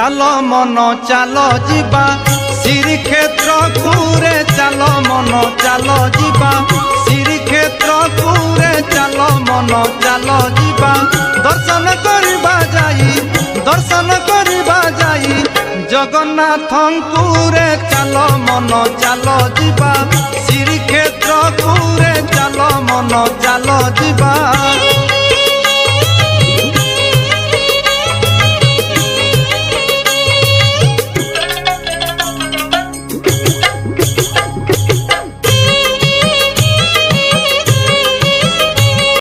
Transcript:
चालो मन चालो जीवा श्रीक्षेत्र कुरे चालो मन चालो जीवा श्रीक्षेत्र कुरे चालो मन चालो जीवा दर्शन करबा जाई जगन्नाथ कुरे चालो मन चालो जीवा श्रीक्षेत्र कुरे चालो मन चालो जीवा।